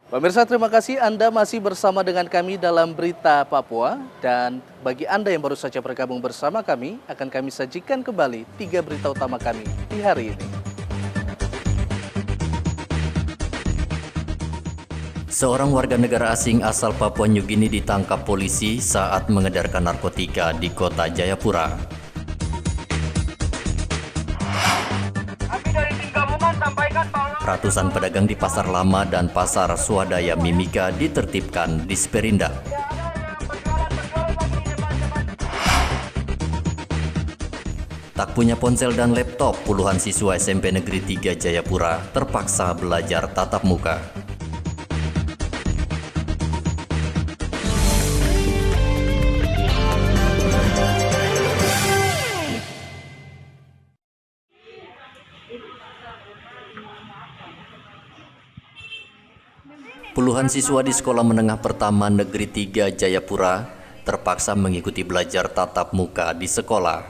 Pemirsa, terima kasih Anda masih bersama dengan kami dalam Berita Papua. Dan bagi Anda yang baru saja bergabung bersama kami, akan kami sajikan kembali 3 berita utama kami di hari ini. Seorang warga negara asing asal Papua New Guinea ditangkap polisi saat mengedarkan narkotika di kota Jayapura. Ratusan pedagang di Pasar Lama dan Pasar Swadaya Mimika ditertibkan di Sperinda. Tak punya ponsel dan laptop, puluhan siswa SMP Negeri 3 Jayapura terpaksa belajar tatap muka. Puluhan siswa di Sekolah Menengah Pertama Negeri 3 Jayapura terpaksa mengikuti belajar tatap muka di sekolah.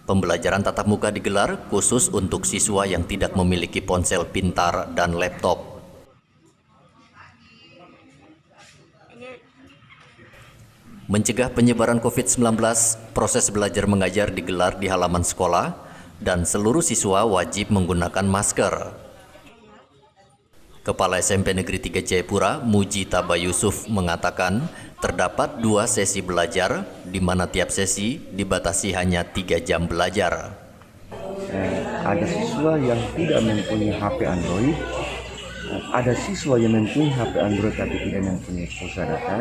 Pembelajaran tatap muka digelar khusus untuk siswa yang tidak memiliki ponsel pintar dan laptop. Mencegah penyebaran COVID-19, proses belajar mengajar digelar di halaman sekolah dan seluruh siswa wajib menggunakan masker. Kepala SMP Negeri 3 Jayapura, Muji Taba Yusuf, mengatakan terdapat 2 sesi belajar, di mana tiap sesi dibatasi hanya 3 jam belajar. Ada siswa yang tidak mempunyai HP Android, ada siswa yang mempunyai HP Android tapi tidak mempunyai pulsa data.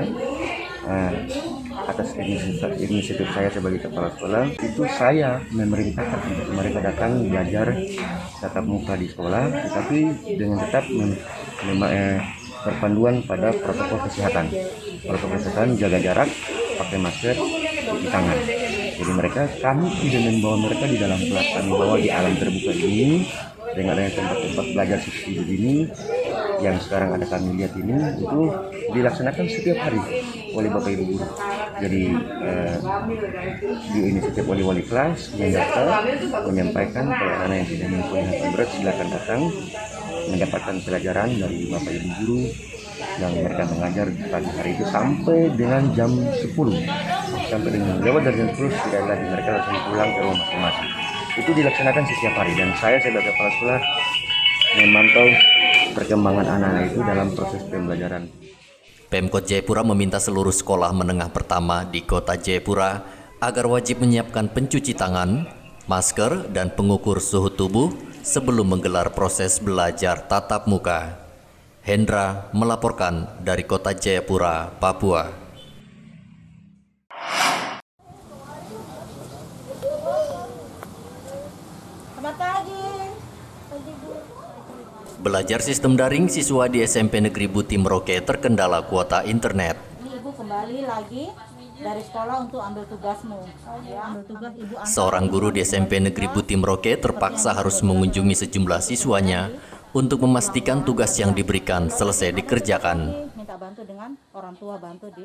Atas inisiatif saya sebagai kepala sekolah, itu saya memerintahkan untuk mereka datang belajar tatap muka di sekolah, tetapi dengan tetap berpanduan pada protokol kesehatan. Protokol kesehatan, jaga jarak, pakai masker, cuci tangan. Jadi kami tidak membawa mereka di dalam kelas, kami bawa di alam terbuka ini, dengan adanya tempat-tempat belajar seperti begini, yang sekarang ada kami lihat ini, itu dilaksanakan setiap hari oleh Bapak Ibu guru. Jadi diinisiatif oleh wali kelas yang datang menyampaikan kalau anak yang tidak mempunyai HP Android silakan datang mendapatkan pelajaran dari Bapak Ibu guru yang mereka mengajar di pagi hari itu sampai dengan jam 10. Sampai dengan lewat dari jam 10 tidak lagi mereka langsung pulang ke rumah masing-masing. Itu dilaksanakan setiap hari dan saya sebagai kepala sekolah memantau perkembangan anak-anak itu dalam proses pembelajaran. Pemkot Jayapura meminta seluruh sekolah menengah pertama di kota Jayapura agar wajib menyiapkan pencuci tangan, masker, dan pengukur suhu tubuh sebelum menggelar proses belajar tatap muka. Hendra melaporkan dari kota Jayapura, Papua. Selamat pagi. Belajar sistem daring, siswa di SMP Negeri Buti Merauke terkendala kuota internet. Ini Ibu kembali lagi dari sekolah untuk ambil tugasmu. Ya, ambil tugas Ibu. Seorang guru di SMP Negeri Buti Merauke terpaksa harus mengunjungi sejumlah siswanya untuk memastikan tugas yang diberikan selesai dikerjakan. Minta bantu dengan orang tua bantu di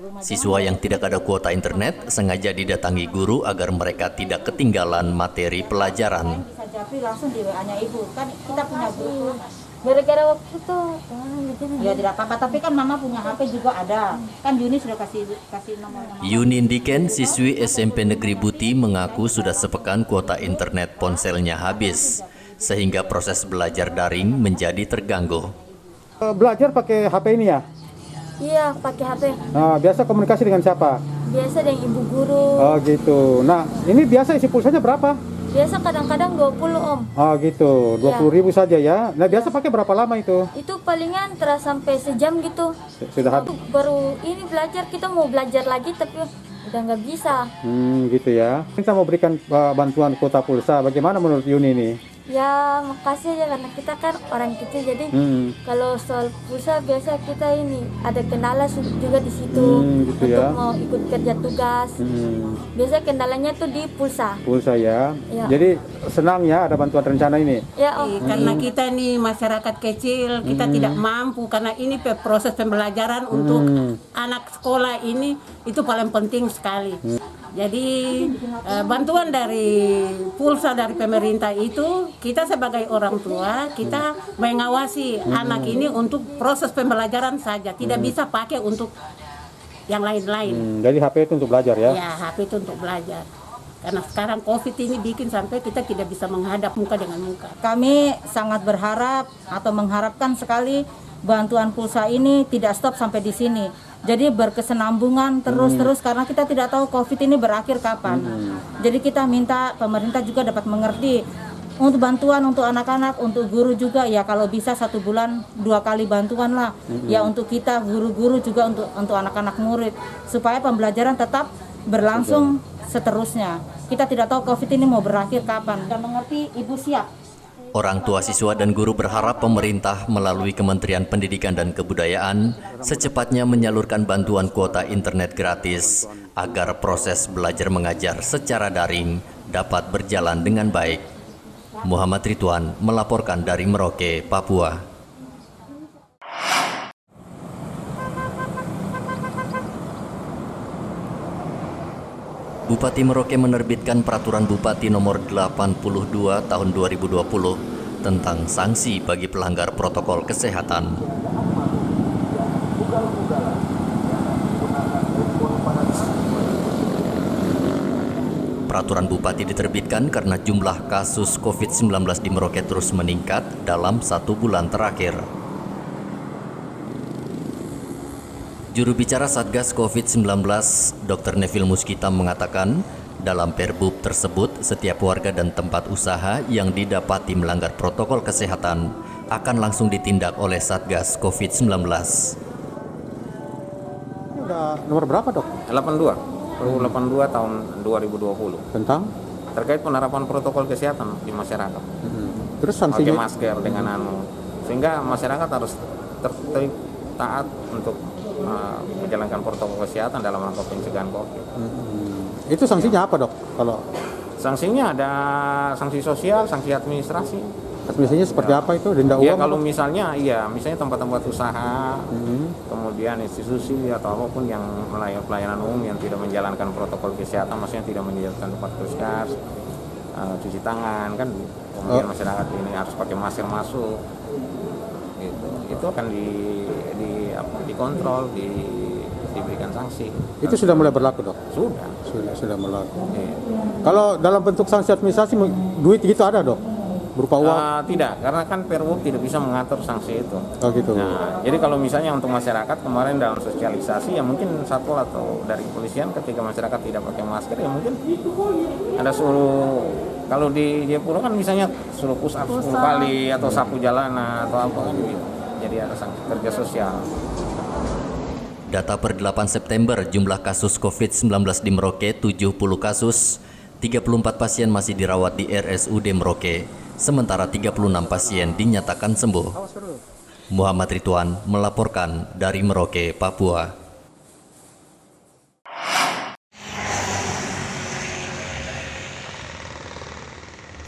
rumah. Siswa yang tidak ada kuota internet sengaja didatangi guru agar mereka tidak ketinggalan materi pelajaran. Bisa jadi langsung di WA-nya Ibu. Kan kita punya guru. Gara-gara waktu itu Ya tidak apa-apa, tapi kan Mama punya HP juga ada. Kan Yuni sudah kasih nomornya. Yunin Diken, siswi SMP Negeri Buti, mengaku sudah sepekan kuota internet ponselnya habis, sehingga proses belajar daring menjadi terganggu. Belajar pakai HP ini ya? iya pakai HP. Nah, biasa komunikasi dengan siapa? Biasa dengan ibu guru. Oh gitu. Nah, ini biasa isi pulsanya berapa? Biasa kadang-kadang 20 Om. Oh gitu, 20.000 saja ya. Nah, biasa pakai berapa lama itu? Itu palingan terasa sampai sejam gitu. Sudah habis. Baru ini belajar, kita mau belajar lagi tapi udah nggak bisa. Gitu ya. Kita mau berikan bantuan kuota pulsa. Bagaimana menurut Yuni ini? Ya makasih aja karena kita kan orang kecil jadi kalau soal pulsa biasa kita ini ada kendala juga di situ gitu untuk ya. mau ikut kerja tugas. Biasa kendalanya tuh di pulsa. Pulsa ya. Ya. Jadi senang ya ada bantuan rencana ini. Ya Om. Karena kita nih masyarakat kecil, kita tidak mampu karena ini proses pembelajaran untuk anak sekolah ini itu paling penting sekali. Jadi bantuan dari pulsa dari pemerintah itu kita sebagai orang tua kita mengawasi anak ini untuk proses pembelajaran saja, tidak bisa pakai untuk yang lain-lain. Jadi HP itu untuk belajar ya? Ya, HP itu untuk belajar. Karena sekarang COVID ini bikin sampai kita tidak bisa menghadap muka dengan muka. Kami sangat berharap atau mengharapkan sekali bantuan pulsa ini tidak stop sampai di sini. Jadi berkesinambungan terus karena kita tidak tahu COVID ini berakhir kapan. Jadi kita minta pemerintah juga dapat mengerti untuk bantuan untuk anak-anak, untuk guru juga ya kalau bisa 1 bulan 2 kali bantuan lah. Ya untuk kita guru-guru juga untuk anak-anak murid supaya pembelajaran tetap berlangsung seterusnya. Kita tidak tahu COVID ini mau berakhir kapan. Dan mengerti Ibu siap. Orang tua siswa dan guru berharap pemerintah melalui Kementerian Pendidikan dan Kebudayaan secepatnya menyalurkan bantuan kuota internet gratis agar proses belajar mengajar secara daring dapat berjalan dengan baik. Muhammad Ridwan melaporkan dari Merauke, Papua. Bupati Merauke menerbitkan Peraturan Bupati Nomor 82 Tahun 2020 tentang sanksi bagi pelanggar protokol kesehatan. Peraturan Bupati diterbitkan karena jumlah kasus COVID-19 di Merauke terus meningkat dalam 1 bulan terakhir. Juru bicara Satgas COVID-19, Dr. Neville Muskita mengatakan, dalam Perbub tersebut, setiap warga dan tempat usaha yang didapati melanggar protokol kesehatan akan langsung ditindak oleh Satgas COVID-19. Ini udah nomor berapa, Dok? 82, Perbu 82 tahun 2020. Tentang? Terkait penerapan protokol kesehatan di masyarakat. Terus Pakai sanksinya? masker dengan sehingga masyarakat harus taat untuk menjalankan protokol kesehatan dalam rangka pencegahan COVID. Itu sanksinya apa, Dok? Kalau sanksinya ada sanksi sosial, sanksi administrasi. administrasinya seperti apa itu? Denda uang? Ya kalau misalnya tempat-tempat usaha, kemudian institusi atau apapun yang melayani pelayanan umum yang tidak menjalankan protokol kesehatan, maksudnya tidak menjalankan tempat puskes, cuci tangan kan, kemudian masyarakat ini harus pakai masker masuk, itu akan dikontrol, diberikan sanksi. Itu sudah mulai berlaku, Dok? Sudah berlaku. Kalau dalam bentuk sanksi administrasi, duit gitu ada, Dok? Berupa uang? Tidak, karena kan Perwub tidak bisa mengatur sanksi itu. Oh gitu. Nah, jadi kalau misalnya untuk masyarakat kemarin dalam sosialisasi ya mungkin satpol atau dari kepolisian ketika masyarakat tidak pakai masker ya mungkin ada suruh, kalau di Jayapura kan misalnya suruh push up 10 kali atau sapu jalanan atau apa gitu. Jadi ada sanksi kerja sosial. Data per 8 September jumlah kasus COVID-19 di Merauke 70 kasus, 34 pasien masih dirawat di RSUD Merauke, sementara 36 pasien dinyatakan sembuh. Muhammad Ridwan melaporkan dari Merauke, Papua.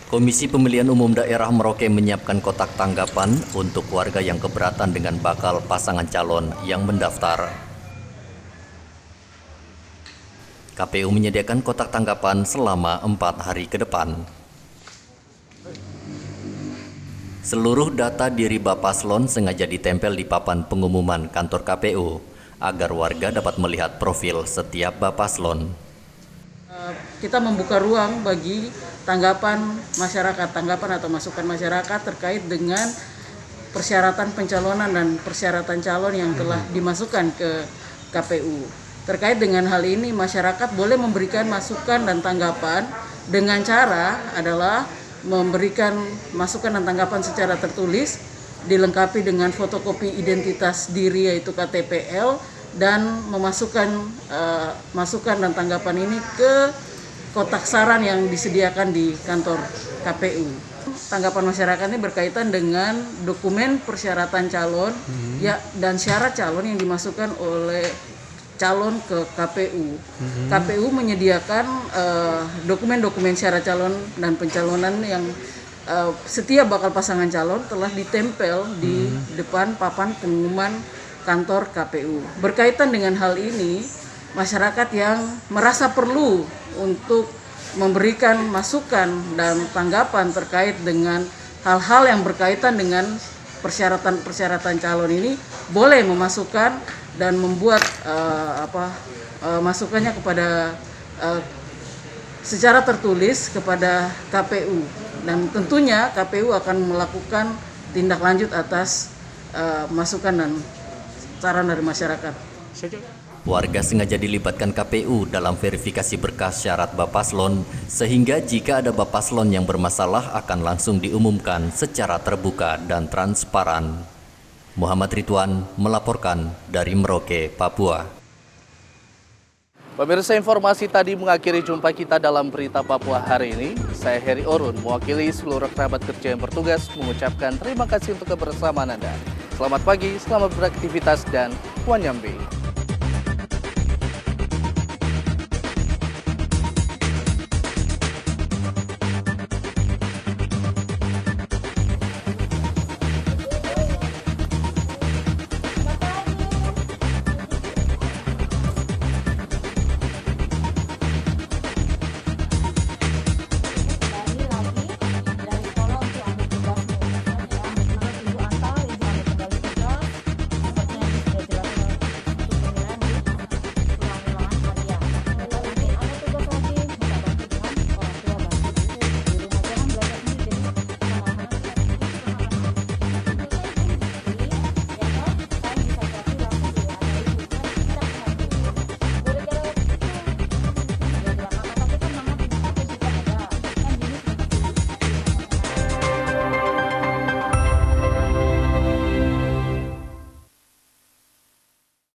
Komisi Pemilihan Umum Daerah Merauke menyiapkan kotak tanggapan untuk warga yang keberatan dengan bakal pasangan calon yang mendaftar. KPU menyediakan kotak tanggapan selama 4 hari ke depan. Seluruh data diri Bapaslon sengaja ditempel di papan pengumuman kantor KPU agar warga dapat melihat profil setiap Bapaslon. Kita membuka ruang bagi tanggapan masyarakat, tanggapan atau masukan masyarakat terkait dengan persyaratan pencalonan dan persyaratan calon yang telah dimasukkan ke KPU. Terkait dengan hal ini, masyarakat boleh memberikan masukan dan tanggapan dengan cara adalah memberikan masukan dan tanggapan secara tertulis, dilengkapi dengan fotokopi identitas diri yaitu KTPL, dan memasukkan masukan dan tanggapan ini ke kotak saran yang disediakan di kantor KPU. Tanggapan masyarakat ini berkaitan dengan dokumen persyaratan calon dan syarat calon yang dimasukkan oleh calon ke KPU. KPU menyediakan dokumen-dokumen syarat calon dan pencalonan yang setiap bakal pasangan calon telah ditempel di depan papan pengumuman kantor KPU. Berkaitan dengan hal ini, masyarakat yang merasa perlu untuk memberikan masukan dan tanggapan terkait dengan hal-hal yang berkaitan dengan persyaratan calon ini boleh memasukkan dan membuat masukannya kepada secara tertulis kepada KPU, dan tentunya KPU akan melakukan tindak lanjut atas masukan dan saran dari masyarakat. Warga sengaja dilibatkan KPU dalam verifikasi berkas syarat Bapaslon, sehingga jika ada Bapaslon yang bermasalah akan langsung diumumkan secara terbuka dan transparan. Muhammad Ridwan melaporkan dari Merauke, Papua. Pemirsa, informasi tadi mengakhiri jumpa kita dalam Berita Papua hari ini. Saya Heri Orun, mewakili seluruh kerabat kerja yang bertugas, mengucapkan terima kasih untuk kebersamaan Anda. Selamat pagi, selamat beraktivitas, dan Wan Nyambe.